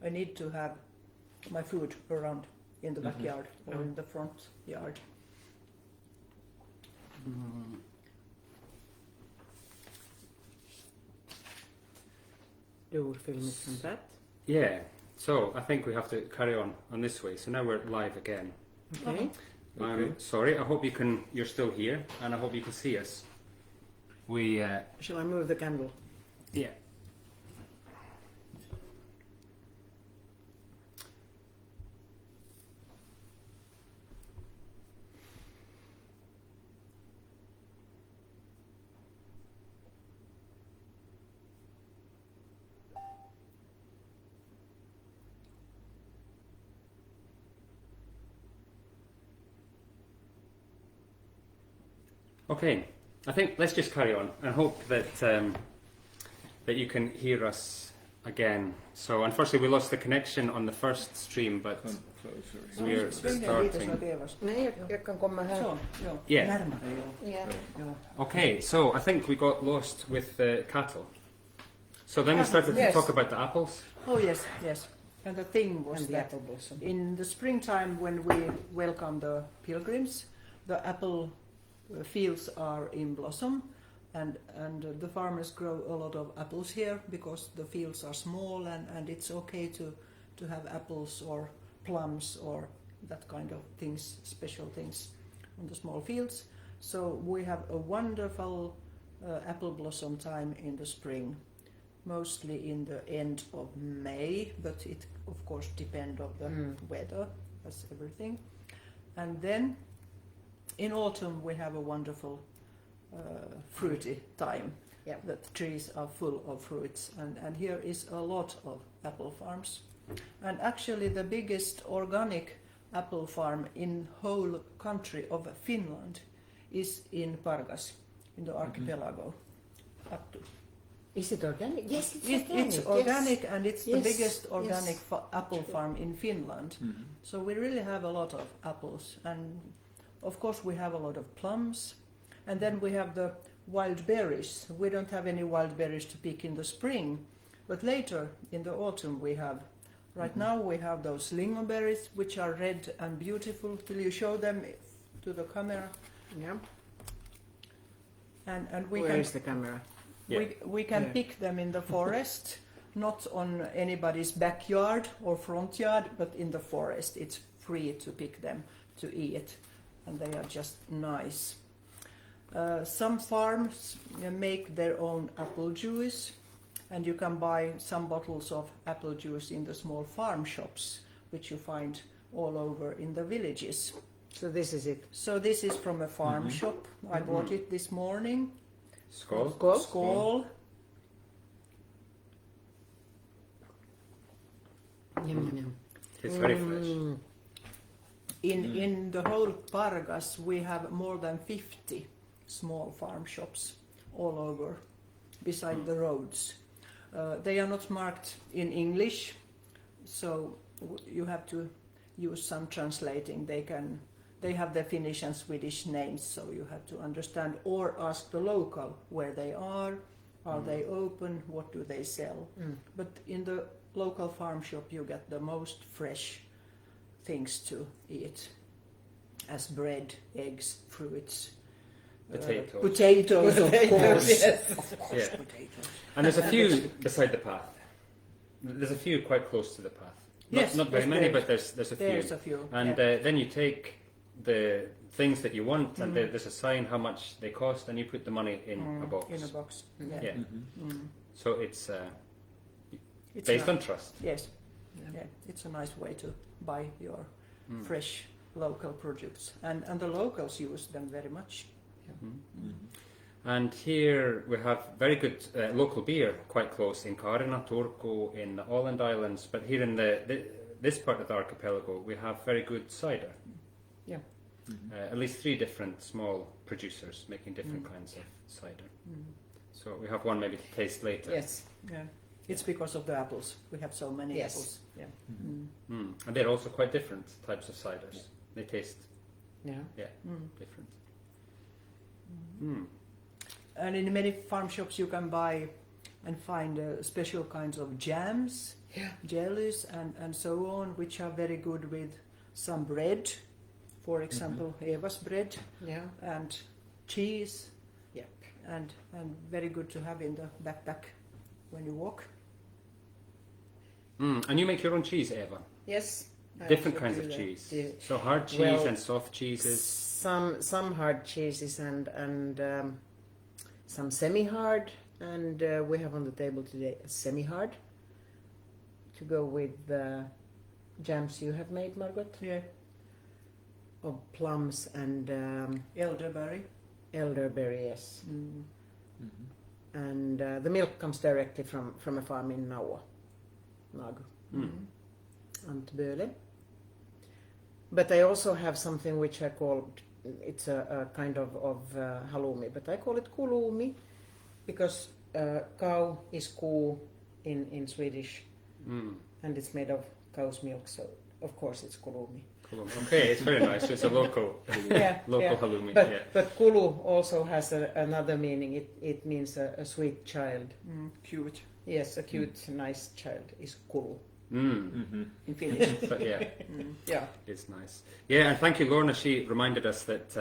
I need to have my food around in the backyard or in the front yard. Do we film it from that? Yeah. So I think we have to carry on this way. So now we're live again. Okay. I'm sorry. I hope you're still here, and I hope you can see us. We. Shall I move the candle? Yeah. Okay, I think let's just carry on and hope that that you can hear us again. So unfortunately we lost the connection on the first stream, but we're starting. Nej, jag kan komma här. Så, joo. Yeah. Närmare, joo. Yeah. Joo. Okay, so I think we got lost with the cattle. So then we started to Yes. talk about the apples. Oh yes, yes. And the thing was And the that apple blossom. in the springtime when we welcome the pilgrims, the apple fields are in blossom, and the farmers grow a lot of apples here because the fields are small, and it's okay to have apples or plums or that kind of things, special things on the small fields. So we have a wonderful apple blossom time in the spring, mostly in the end of May, but it of course depends on the weather, as everything. And then in autumn we have a wonderful fruity time. Yeah. The trees are full of fruits, and here is a lot of apple farms. And actually the biggest organic apple farm in whole country of Finland is in Pargas, in the Archipelago. Up to. Is it organic? Yes, it's organic. It's organic, and it's the Yes, biggest organic yes. apple farm in Finland. So we really have a lot of apples, and of course we have a lot of plums, and then we have the wild berries. We don't have any wild berries to pick in the spring, but later in the autumn we have. Right now we have those lingonberries, which are red and beautiful. Will you show them to the camera? Yeah. And we Where can is the camera? we can Yeah. pick them in the forest, not on anybody's backyard or front yard, but in the forest. It's free to pick them to eat, and they are just nice. Some farms make their own apple juice, and you can buy some bottles of apple juice in the small farm shops, which you find all over in the villages. So this is it. So this is from a farm shop. I bought it this morning. Skål. Skål. Skål. Yum, yum, yum. It's very fresh. In the whole Pargas we have more than 50 small farm shops all over beside the roads. They are not marked in English, so you have to use some translating. They have the Finnish and Swedish names, so you have to understand or ask the local where they are they open, what do they sell. But in the local farm shop you get the most fresh things to eat, as bread, eggs, fruits, Potatoes. potatoes of course. Yes. Of course, Yeah. potatoes. And there's a few beside the path. There's a few quite close to the path. Yes, Not very of many, course. but there's a few. There's a few. And yeah. then you take the things that you want, and there's a sign how much they cost, and you put the money in a box. In a box. Yeah. Yeah. Mm. So it's It's based a- on trust. Yes. Yeah. It's a nice way to buy your fresh local produce, and the locals use them very much. And here we have very good local beer quite close in Kaarina, Turku, in the Åland Islands, but here in this part of the archipelago we have very good cider. Yeah. At least 3 different small producers making different kinds of cider. So we have one maybe to taste later. Yes. Yeah. It's because of the apples. We have so many Yes. apples. Yeah. And they're also quite different types of ciders. They taste Yeah. different. And in many farm shops you can buy and find special kinds of jams jellies and so on, which are very good with some bread, for example, Eva's bread Yeah. and cheese, Yep. and very good to have in the backpack when you walk. And you make your own cheese, Eva? Yes. I Different also kinds do of that. cheese. Yeah. So hard cheese Well, and soft cheeses. Some hard cheeses and some semi-hard, and we have on the table today a semi-hard to go with the jams you have made, Margot, Yeah, of plums and elderberry. elderberry. Yes, Mm. and the milk comes directly from a farm in Naua, Nagu, Antböle. But I also have something which I call, it's a kind of halloumi, but I call it kulumi because cow is ku in Swedish, and it's made of cow's milk, so of course it's kulumi. Cool. Okay, it's very nice. It's a local halloumi. But kulu also has another meaning. It means a sweet child. Cute Yes, a cute, nice child is kulu in Finnish. But yeah, Yeah. it's nice. Yeah, and thank you, Lorna. She reminded us that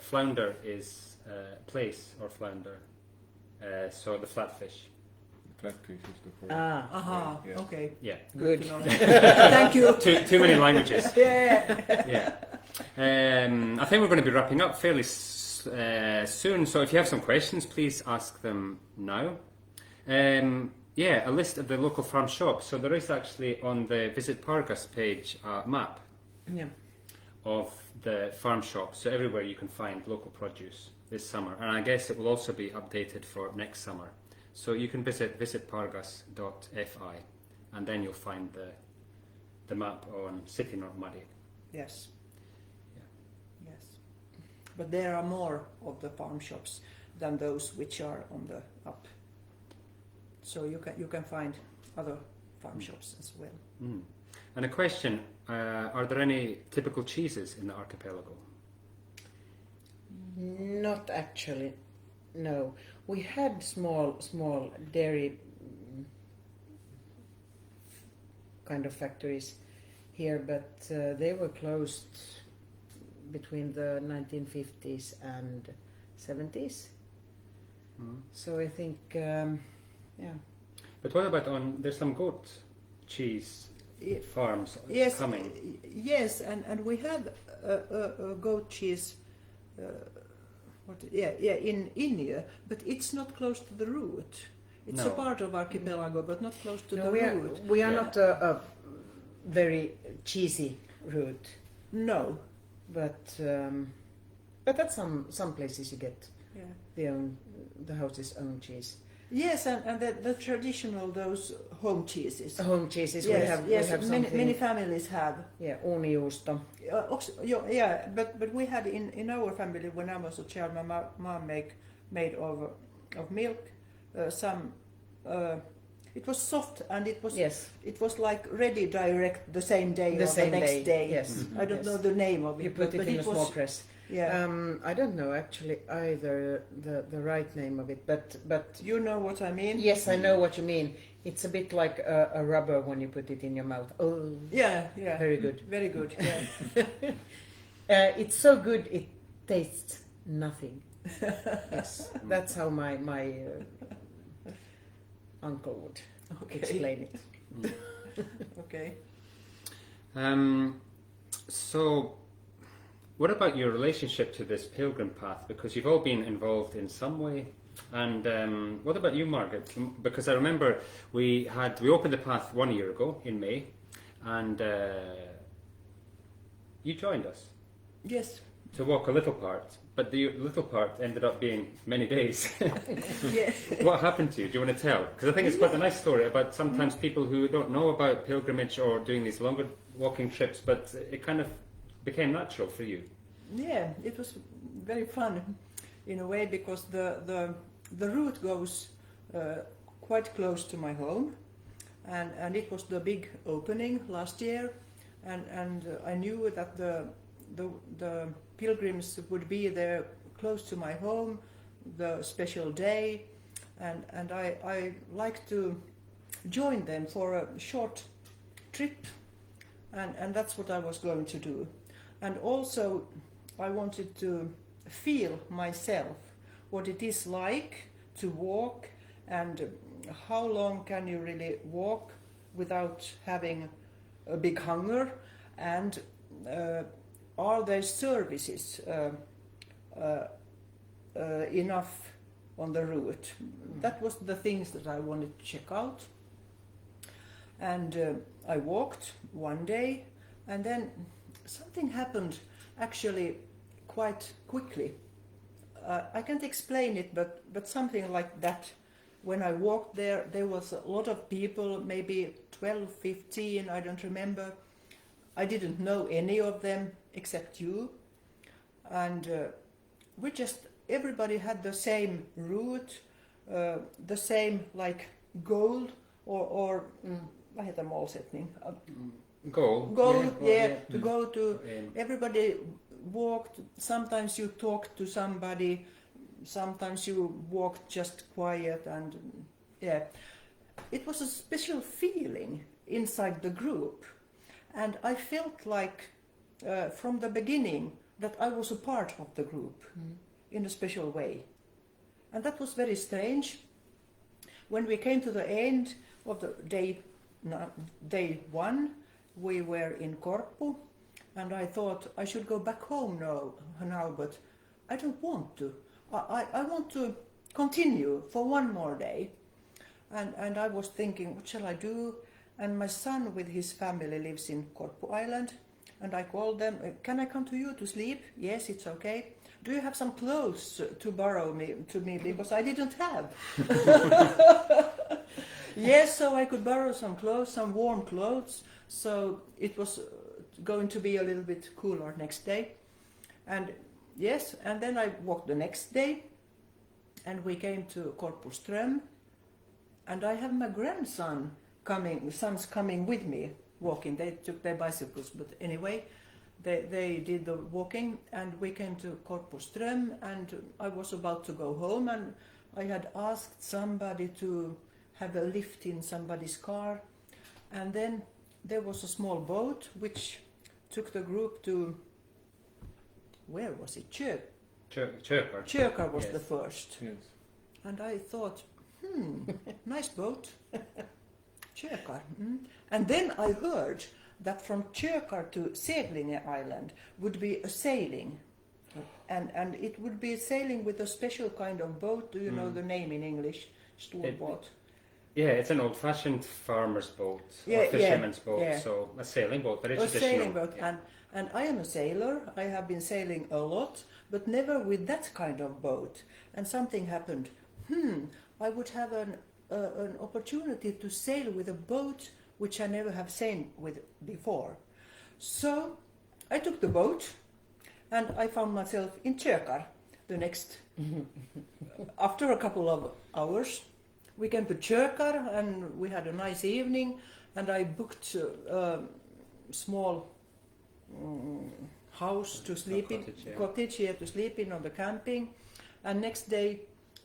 flounder is plaice or flounder. So the flatfish. Flatfish is the correct. Aha, Yeah. okay. Yeah. Good. To know. Thank you. Too many languages. Yeah. Yeah. I think we're going to be wrapping up fairly soon. So if you have some questions, please ask them now. A list of the local farm shops. So there is actually on the Visit Pargas page a map Yeah. of the farm shops. So everywhere you can find local produce this summer. And I guess it will also be updated for next summer. So you can visit visitpargas.fi and then you'll find the map on City Normadi. Yes. Yeah. Yes. But there are more of the farm shops than those which are on the up. So you can find other farm shops as well. And a question, are there any typical cheeses in the archipelago? Not actually. No. We had small dairy kind of factories here, but they were closed between the 1950s and 70s. So I think, But what about there's some goat cheese farms coming? Yes, and we have a goat cheese. In India, but it's not close to the route. It's a part of Archipelago, but not close to the route. we are not a very cheesy route, No. but at some places you get the house's own cheese. Yes, and the traditional those home cheeses. Home cheeses. Yes, we have many something. families have. Yeah, uunijuusto. But we had in our family when I was a child, my mom made of milk some. It was soft and it was it was like ready direct the same day or the next day. Yes, I don't know the name of it. You put it in a small press. Yeah. I don't know actually either the right name of it, but You know what I mean? yes, I know what you mean. It's a bit like a rubber when you put it in your mouth. Oh, Yeah. very good. Very good. Yeah. It's so good it tastes nothing. Yes, that's how my uncle would explain it. Okay. So, what about your relationship to this Pilgrim Path? Because you've all been involved in some way. And what about you, Margaret? Because I remember we opened the path 1 year ago in May, and you joined us Yes. to walk a little part. But the little part ended up being many days. Yes. What happened to you? Do you want to tell? Because I think it's quite a nice story about sometimes people who don't know about pilgrimage or doing these longer walking trips, but it kind of became natural for you. Yeah, it was very fun in a way because the route goes quite close to my home, and it was the big opening last year, and I knew that the pilgrims would be there close to my home the special day, and I like to join them for a short trip, and that's what I was going to do. And also I wanted to feel myself what it is like to walk, and how long can you really walk without having a big hunger, and are there services enough on the route. That was the things that I wanted to check out. And I walked one day, and then something happened actually quite quickly. I can't explain it, but something like that. When I walked there was a lot of people, maybe 12, 15, I don't remember. I didn't know any of them except you. And everybody had the same route, the same like goal, or vad heter målsättning? Goal, to go to. Everybody walked. Sometimes you talked to somebody, sometimes you walked just quiet, and it was a special feeling inside the group, and I felt like from the beginning that I was a part of the group in a special way, and that was very strange. When we came to the end of the day one, we were in Korpu, and I thought I should go back home now, but I don't want to. I want to continue for one more day. And I was thinking, what shall I do? And my son with his family lives in Korpu Island, and I called them, can I come to you to sleep? Yes, it's okay. Do you have some clothes to borrow to me, because I didn't have. Yes, so I could borrow some clothes, some warm clothes, so it was going to be a little bit cooler next day. And yes, and then I walked the next day, and we came to Korpuström, and I have my sons coming with me walking. They took their bicycles, but anyway, they did the walking, and we came to Korpuström, and I was about to go home, and I had asked somebody to have a lift in somebody's car, and then there was a small boat which took the group to, where was it? Turku. Turku was Yes. the first. Yes. And I thought, nice boat. Turku. And then I heard that from Turku to Seglinge Island would be a sailing. And it would be sailing with a special kind of boat. Do you know the name in English? Storboat. Yeah, it's an old-fashioned farmer's boat or fisherman's boat, so a sailing boat, very traditional. A sailing boat, and I am a sailor. I have been sailing a lot, but never with that kind of boat. And something happened. I would have an opportunity to sail with a boat which I never have sailed with before. So I took the boat, and I found myself in Turku the next. After a couple of hours, we came to Turku, and we had a nice evening, and I booked a small house to sleep in, cottage here to sleep in on the camping. And next day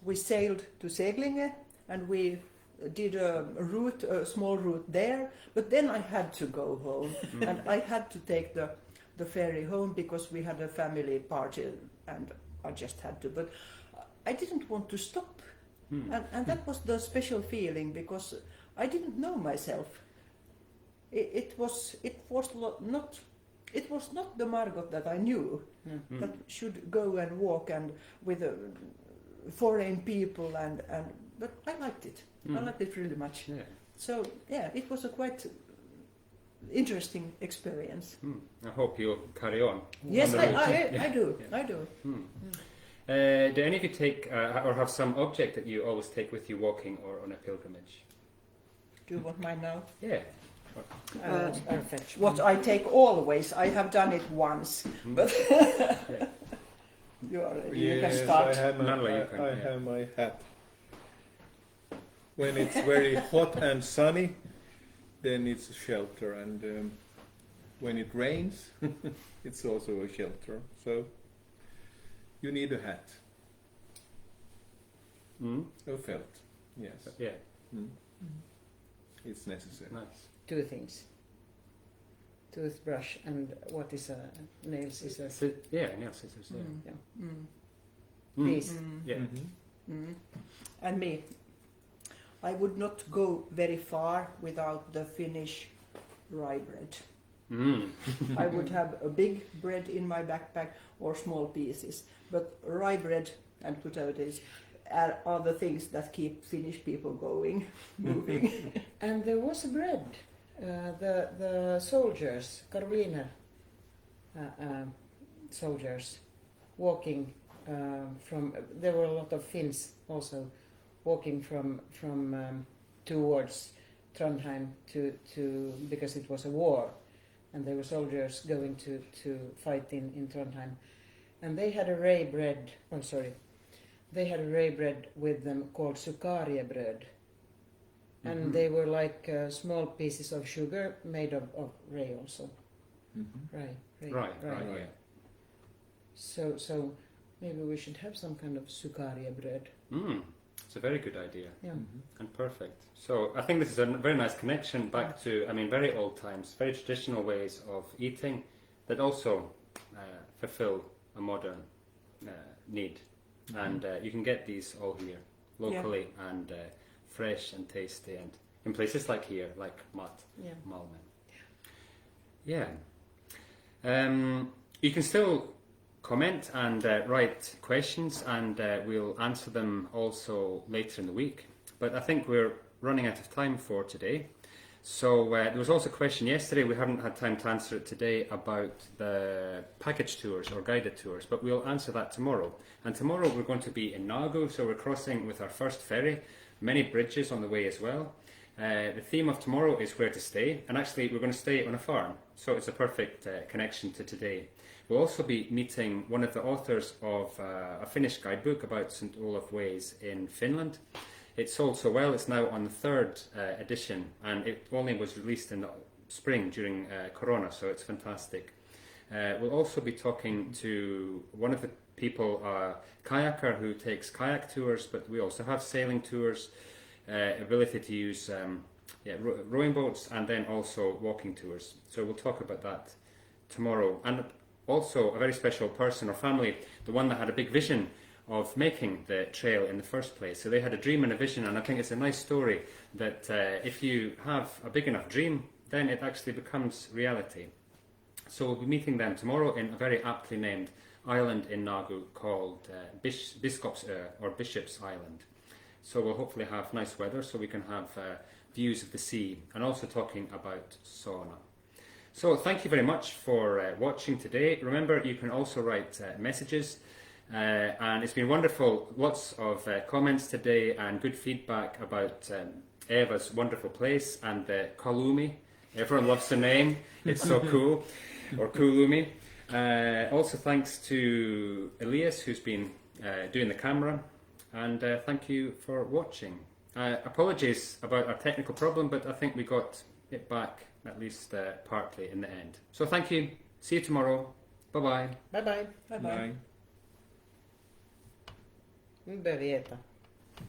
we sailed to Seglinge, and we did a small route there. But then I had to go home, and I had to take the ferry home because we had a family party, and I just had to. But I didn't want to stop. And that was the special feeling, because I didn't know myself. It was not the Margot that I knew that should go and walk and with foreign people, but I liked it. I liked it really much. Yeah. So it was a quite interesting experience. I hope you carry on. Yes, on the route. I do. Yeah. I do. Do any of you take or have some object that you always take with you walking or on a pilgrimage? Do you want mine now? Yeah. I'll fetch What I take always, I have done it once, but you can start. I have my hat. When it's very hot and sunny, then it's a shelter, and when it rains, it's also a shelter. So you need a hat. A felt, yes. Yeah. it's necessary. Nice. 2 things. Toothbrush and what is nail scissors. Nail scissors. Yeah. These. Yeah. And me, I would not go very far without the Finnish rye bread. I would have a big bread in my backpack or small pieces, but rye bread and potatoes are the things that keep Finnish people going, moving. And there was a bread. The soldiers, Karoliner soldiers, walking from. There were a lot of Finns also walking from towards Trondheim to because it was a war, and there were soldiers going to fight in Trondheim, and they had a rye bread. Oh, sorry, they had a rye bread with them called sukariebröd. And they were like small pieces of sugar made of rye also. Rye. So maybe we should have some kind of sukaria bread. It's a very good idea. Yeah. And perfect. So I think this is a very nice connection back to, very old times, very traditional ways of eating that also fulfill a modern need. And you can get these all here locally and fresh and tasty, and in places like here, like Matmalmen. Yeah. You can still comment and write questions, and we'll answer them also later in the week. But I think we're running out of time for today. So there was also a question yesterday, we haven't had time to answer it today, about the package tours or guided tours, but we'll answer that tomorrow. And tomorrow we're going to be in Nagu, so we're crossing with our first ferry. Many bridges on the way as well. The theme of tomorrow is where to stay, and actually we're going to stay on a farm, so it's a perfect connection to today. We'll also be meeting one of the authors of a Finnish guidebook about St. Olav Ways in Finland. It sold so well, it's now on the 3rd edition, and it only was released in the spring during Corona, so it's fantastic. We'll also be talking to one of the people, a kayaker who takes kayak tours, but we also have sailing tours, ability to use rowing boats, and then also walking tours. So we'll talk about that tomorrow. And also a very special person or family, the one that had a big vision of making the trail in the first place. So they had a dream and a vision, and I think it's a nice story that if you have a big enough dream, then it actually becomes reality. So we'll be meeting them tomorrow in a very aptly named island in Nagu called Biskopsö, or Bishop's Island. So we'll hopefully have nice weather so we can have views of the sea, and also talking about sauna. So thank you very much for watching today. Remember, you can also write messages, and it's been wonderful. Lots of comments today and good feedback about Eva's wonderful place and the Kalumi. Everyone loves the name. It's so cool. Or Kulumi. Also thanks to Elias, who's been doing the camera, and thank you for watching. Apologies about our technical problem, but I think we got it back, at least partly, in the end. So thank you. See you tomorrow. Bye-bye. Bye bye. Bye bye. Nu behöver vi äta.